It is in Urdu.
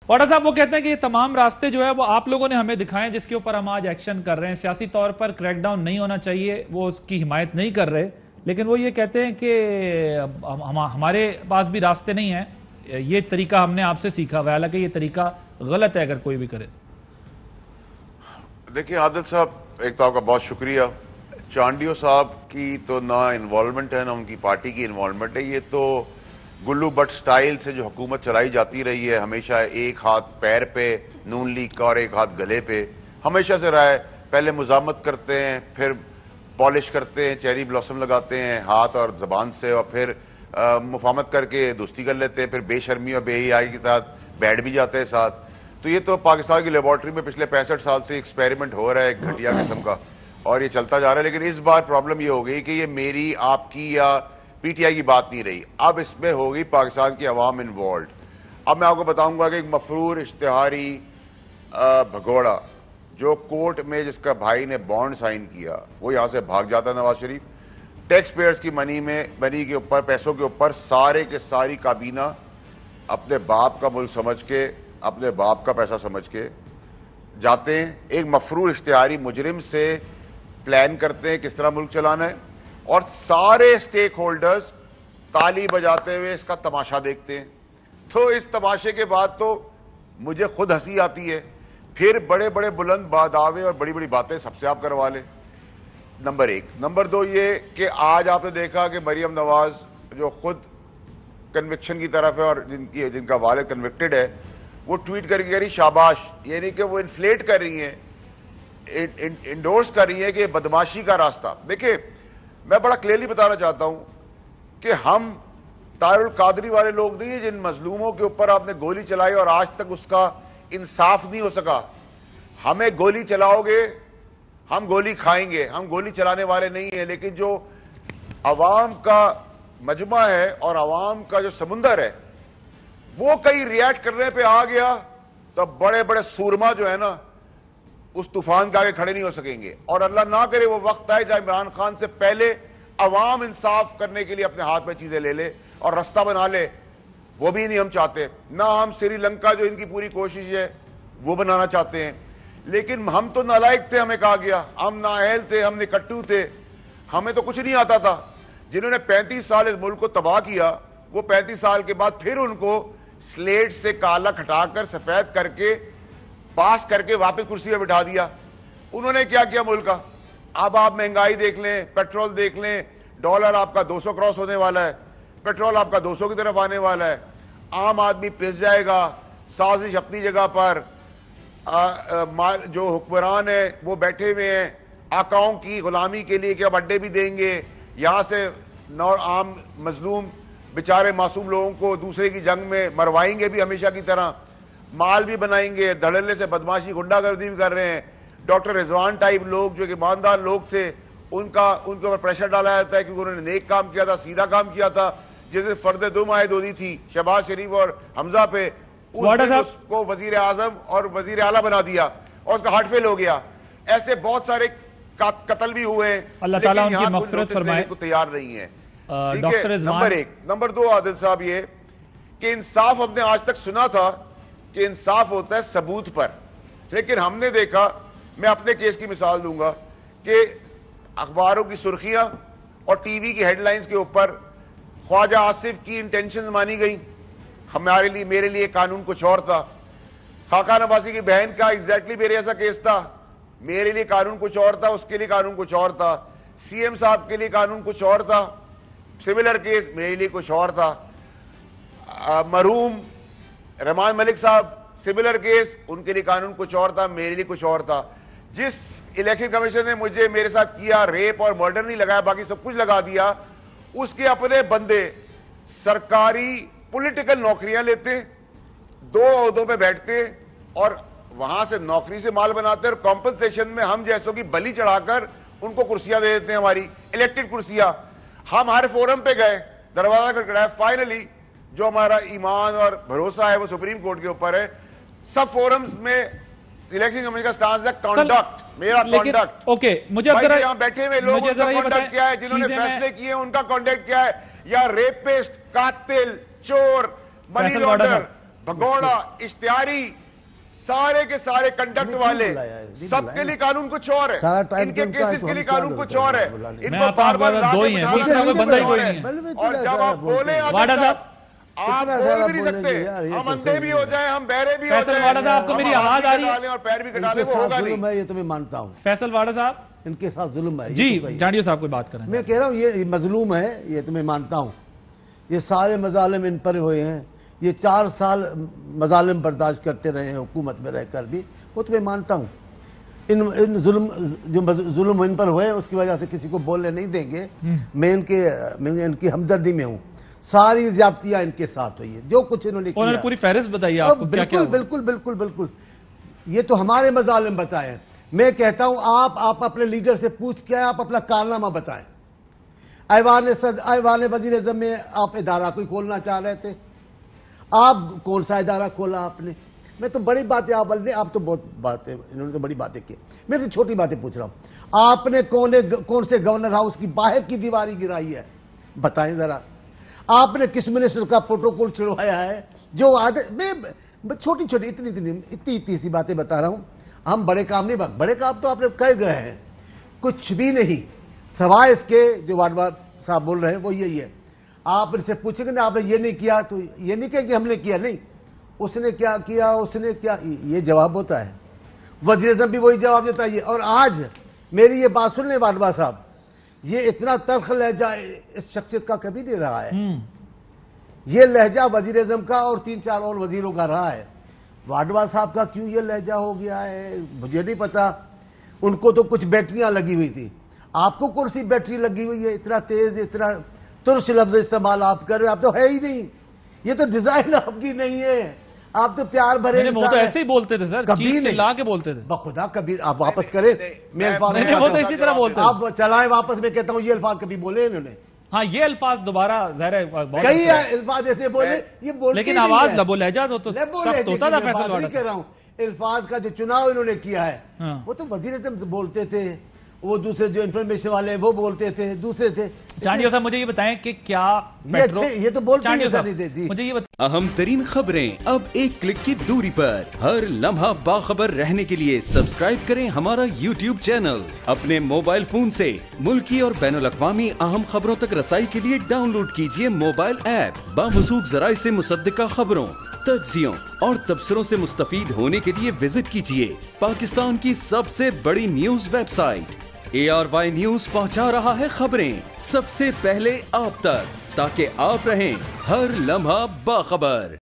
واڈا صاحب وہ کہتے ہیں کہ یہ تمام راستے جو ہے وہ آپ لوگوں نے ہمیں دکھائیں جس کے اوپر ہم آج ایکشن کر رہے ہیں. سیاسی طور پر کریک ڈاؤن نہیں ہونا چاہیے, وہ اس کی حمایت نہیں کر رہے, لیکن وہ یہ کہتے ہیں کہ ہمارے پاس بھی راستے نہیں ہیں, یہ طریقہ ہم نے آپ سے سیکھا ہوا ہے, حالانکہ یہ طریقہ غلط ہے اگر کوئی بھی کرے. دیکھیں عادل صاحب, ایک تو آپ کا بہت شکریہ. چانڈیو صاحب کی تو نہ انوالومنٹ ہے نہ ان کی پارٹی کی انوالومنٹ ہے. یہ تو گلو بٹ سٹائل سے جو حکومت چلائی جاتی رہی ہے, ہمیشہ ایک ہاتھ پیر پہ نون لیگ کا اور ایک ہاتھ گلے پہ, ہمیشہ سے رہا ہے. پہلے مزاحمت کرتے ہیں, پھر پالش کرتے ہیں, چیری بلاسم لگاتے ہیں ہاتھ اور زبان سے, اور پھر مفاہمت کر کے دوستی کر لیتے ہیں, پھر بے شرمی اور بے حیائی کے ساتھ بیٹھ بھی جاتے ہیں ساتھ. تو یہ تو پاکستان کی لیبارٹری میں پچھلے 65 سال سے ایکسپیریمنٹ ہو رہا ہے ایک گھٹیا قسم کا, اور یہ چلتا جا رہا ہے. لیکن اس بار پرابلم یہ ہو گئی کہ یہ میری, آپ کی یا پی ٹی آئی کی بات نہیں رہی, اب اس میں ہو گئی پاکستان کی عوام انوالوڈ. اب میں آپ کو بتاؤں گا کہ ایک مفرور اشتہاری بھگوڑا جو کورٹ میں جس کا بھائی نے بانڈ سائن کیا, وہ یہاں سے بھاگ جاتا نواز شریف. ٹیکس پیئرز کی منی کے اوپر, پیسوں کے اوپر سارے کے ساری کابینہ اپنے باپ کا ملک سمجھ کے, اپنے باپ کا پیسہ سمجھ کے جاتے ہیں. ایک مفرور اشتہاری مجرم سے پلان کرتے ہیں کس طرح ملک چلانا ہے, اور سارے سٹیک ہولڈرز تالی بجاتے ہوئے اس کا تماشا دیکھتے ہیں. تو اس تماشے کے بعد تو مجھے خود ہنسی آتی ہے. پھر بڑے بڑے بلند باداوے اور بڑی بڑی باتیں سب سے آپ کروا لیں, نمبر ایک. نمبر دو یہ کہ آج آپ نے دیکھا کہ مریم نواز جو خود کنوکشن کی طرف ہے اور جن کا والد کنوکٹڈ ہے, وہ ٹویٹ کر کے کہہ رہی شاباش, یعنی کہ وہ انفلیٹ کر رہی ہیں, انڈورس کر رہی ہیں کہ بدماشی کا راستہ. دیکھیں میں بڑا کلیئرلی بتانا چاہتا ہوں کہ ہم طاہر القادری والے لوگ نہیں ہیں جن مظلوموں کے اوپر آپ نے گولی چلائی اور آج تک اس کا انصاف نہیں ہو سکا. ہمیں گولی چلاؤ گے ہم گولی کھائیں گے, ہم گولی چلانے والے نہیں ہیں. لیکن جو عوام کا مجمع ہے اور عوام کا جو سمندر ہے وہ کہیں ریاکٹ کرنے پہ آ گیا تو بڑے بڑے سورما جو ہے نا اس طوفان کے آگے کھڑے نہیں ہو سکیں گے. اور اللہ نہ کرے وہ وقت آئے جہاں عمران خان سے پہلے عوام انصاف کرنے کے لیے اپنے ہاتھ میں چیزیں لے لے اور رستہ بنا لے. وہ بھی نہیں ہم چاہتے, نہ ہم سری لنکا جو ان کی پوری کوشش ہے وہ بنانا چاہتے ہیں. لیکن ہم تو نالائق تھے, ہمیں کہا گیا, ہم نااہل تھے, ہم نکٹو تھے, ہمیں تو کچھ نہیں آتا تھا. جنہوں نے 35 سال اس ملک کو تباہ کیا, وہ 35 سال کے بعد پھر ان کو سلیٹ سے کالا کھٹا کر سفید کر کے پاس کر کے واپس کرسی پہ بٹھا دیا. انہوں نے کیا کیا ملک کا؟ اب آپ مہنگائی دیکھ لیں, پیٹرول دیکھ لیں, ڈالر آپ کا 200 کراس ہونے والا ہے, پیٹرول آپ کا 200 کی طرف آنے والا ہے. عام آدمی پس جائے گا, سازش اپنی جگہ پر, جو حکمران ہیں وہ بیٹھے ہوئے ہیں آقاؤں کی غلامی کے لیے کہ اب اڈے بھی دیں گے, یہاں سے عام مظلوم بیچارے معصوم لوگوں کو دوسرے کی جنگ میں مروائیں گے بھی ہمیشہ کی طرح, مال بھی بنائیں گے, دھڑلے سے بدماشی گنڈا گردی بھی کر رہے ہیں. ڈاکٹر رضوان ٹائپ لوگ جو کہ ایماندار لوگ تھے ان کے اوپر پریشر ڈالا جاتا ہے کیونکہ انہوں نے نیک کام کیا تھا, سیدھا کام کیا تھا. جیسے فرد دم عائد ہوتی تھی شہباز شریف اور حمزہ پہ, اس کو وزیر اعظم اور وزیر اعلیٰ بنا دیا اور اس کا ہارٹ فیل ہو گیا. ایسے بہت سارے قتل بھی ہوئے ہیں, اللہ تعالیٰ ان کی مغفرت فرمائے, کو تیار نہیں ہے. نمبر ایک. نمبر دو عادل صاحب یہ کہ انصاف ہم نے آج تک سنا تھا کہ انصاف ہوتا ہے ثبوت پر, لیکن ہم نے دیکھا, میں اپنے کیس کی مثال دوں گا, کہ اخباروں کی سرخیاں اور ٹی وی کی ہیڈ لائنز کے اوپر خواجہ آصف کی انٹینشنز مانی گئی. ہمارے لیے, میرے لیے قانون کچھ اور تھا. خاقان عباسی کی بہن کا ایگزیکٹلی میرے ایسا کیس تھا, میرے لیے قانون کچھ اور تھا, اس کے لیے قانون کچھ اور تھا. سی ایم صاحب کے لیے قانون کچھ اور تھا, سملر کیس میرے لیے کچھ اور تھا. مرحوم رحمان ملک صاحب سملر کیس, ان کے لیے قانون کچھ اور تھا, میرے لیے کچھ اور تھا. جس الیکشن کمیشن نے مجھے میرے ساتھ کیا, ریپ اور مرڈر نہیں لگایا, باقی سب کچھ لگا دیا, اس کے اپنے بندے سرکاری پولیٹیکل نوکریاں لیتے, 2 عہدوں پہ بیٹھتے اور وہاں سے نوکری سے مال بناتے, اور کمپنسیشن میں ہم جیسوں کی بلی چڑھا کر ان کو کرسیاں دے دیتے ہیں, ہماری الیکٹڈ کرسیاں. ہم ہر فورم پہ گئے, دروازہ کھٹکھٹایا, فائنلی جو ہمارا ایمان اور بھروسہ ہے وہ سپریم کورٹ کے اوپر ہے. سب فورمز میں الیکشن کمیشن کا سٹانس ہے کنڈکٹ, میرا کنڈکٹ. اوکے, مجھے اب ذرا یہاں بیٹھے ہوئے لوگ ان کا کنڈکٹ کیا ہے, جنہوں نے فیصلے کیے ان کا کنڈکٹ کیا ہے, یا ریپسٹ, قاتل, چور, منی لانڈر, بھگوڑا اشتہاری سارے کے سارے کنڈکٹ والے سب کے لیے قانون کچھ اور ہے, ان کے کیسز کے لیے قانون کچھ اور ہے. ان کو بار بار دو ہی ہیں, تیسرا کوئی بندہ ہی کوئی نہیں ہے. اور جب آپ بولے واڈا صاحب آپ بول بھی نہیں سکتے, ہم اندھے بھی ہو جائیں, ہم بہرے بھی ہو فیصل جائیں, واڈا صاحب آپ کو میری آواز آ رہی ہے؟ اور پیر بھی کٹا لیں, وہ ہوگا نہیں. میں یہ تو میں مانتا ہوں, فیصل واڈا صاحب ان کے ساتھ ظلم ہے. جی جانڈیو صاحب کوئی بات کریں. میں کہہ رہا ہوں یہ مظلوم ہے, یہ تو میں مانتا ہوں. یہ سارے مظالم ان پر ہوئے ہیں, یہ 4 سال مظالم برداشت کرتے رہے ہیں حکومت میں رہ کر بھی, وہ تو میں مانتا ہوں. ان ظلم جو ظلم ان پر ہوئے اس کی وجہ سے کسی کو بولنے نہیں دیں گے. میں ان کی ہمدردی میں ہوں. ساری زیادتیاں ان کے ساتھ ہوئی ہیں, جو کچھ انہوں نے کیا. پوری فہرست بتائیے آپ کو کیا کیا ہوا. بالکل بالکل بالکل, یہ تو ہمارے مظالم بتائے. میں کہتا ہوں آپ اپنے لیڈر سے پوچھ کے آپ اپنا کارنامہ بتائیں. ایوان وزیر اعظم میں آپ ادارہ کوئی کھولنا چاہ رہے تھے, آپ کون سا ادارہ کھولا آپ نے؟ میں تو بڑی باتیں آپ تو بہت باتیں, انہوں نے تو بڑی باتیں کی. میں تو چھوٹی باتیں پوچھ رہا ہوں. آپ نے کون سے گورنر ہاؤس کی باہر کی دیواری گرائی ہے, بتائیں ذرا. آپ نے کس منسٹر کا پروٹوکول چھڑوایا ہے جو میں چھوٹی اتنی سی باتیں بتا رہا ہوں. ہم بڑے کام نہیں, بڑے کام تو آپ نے کہہ گئے ہیں, کچھ بھی نہیں سوائے اس کے جو واڈوا صاحب بول رہے ہیں وہ یہی ہے. آپ ان سے پوچھیں گے نا آپ نے یہ نہیں کیا, تو یہ نہیں کہیں کہ ہم نے کیا, نہیں اس نے کیا کیا, اس نے کیا, یہ جواب ہوتا ہے. وزیر اعظم بھی وہی جواب دیتا ہے. اور آج میری یہ بات سن لیں واڈوا صاحب, یہ اتنا تلخ لہجہ اس شخصیت کا کبھی نہیں رہا ہے. یہ لہجہ وزیر اعظم کا اور 3-4 اور وزیروں کا رہا ہے. واڈوا صاحب کا کیوں یہ لہجہ ہو گیا ہے مجھے نہیں پتا. ان کو تو کچھ بیٹریاں لگی ہوئی تھی, آپ کو کون سی بیٹری لگی ہوئی ہے؟ اتنا تیز, اتنا ترش لفظ استعمال آپ کر رہے, آپ تو ہے ہی نہیں. یہ تو ڈیزائن آپ کی نہیں ہے, آپ تو پیار بھرے انسان ہیں. وہ تو ایسے ہی بولتے تھے سر, کبھی چلا کے بولتے تھے. بخدا کبھی آپ واپس کریں, میں الفاظ وہ تو اسی طرح بولتے ہیں. آپ چلائیں واپس, میں کہتا ہوں یہ الفاظ کبھی بولے انہوں نے. ہاں یہ الفاظ دوبارہ ظاہر ہے کئی الفاظ ایسے بولے, یہ بولتے لیکن آواز لبو لہجہ تو سخت ہوتا تھا. فیصل واڈا کہہ رہا ہوں الفاظ کا جو چناؤ انہوں نے کیا ہے وہ تو وزیر اعظم بولتے تھے, وہ دوسرے جو انفارمیشن والے وہ بولتے تھے, دوسرے تھے. جانڈیو صاحب مجھے یہ بتائیں کہ کیا یہ تو بولتے ہیں. مجھے یہ اہم ترین خبریں اب ایک کلک کی دوری پر. ہر لمحہ باخبر رہنے کے لیے سبسکرائب کریں ہمارا YouTube چینل. اپنے موبائل فون سے ملکی اور بین الاقوامی اہم خبروں تک رسائی کے لیے ڈاؤن لوڈ کیجیے موبائل ایپ. باموثوق ذرائع سے مصدقہ خبروں, تجزیوں اور تبصروں سے مستفید ہونے کے لیے وزٹ کیجیے پاکستان کی سب سے بڑی news website. ARY news پہنچا رہا ہے خبریں سب سے پہلے آپ تک, تاکہ آپ رہیں ہر لمحہ باخبر.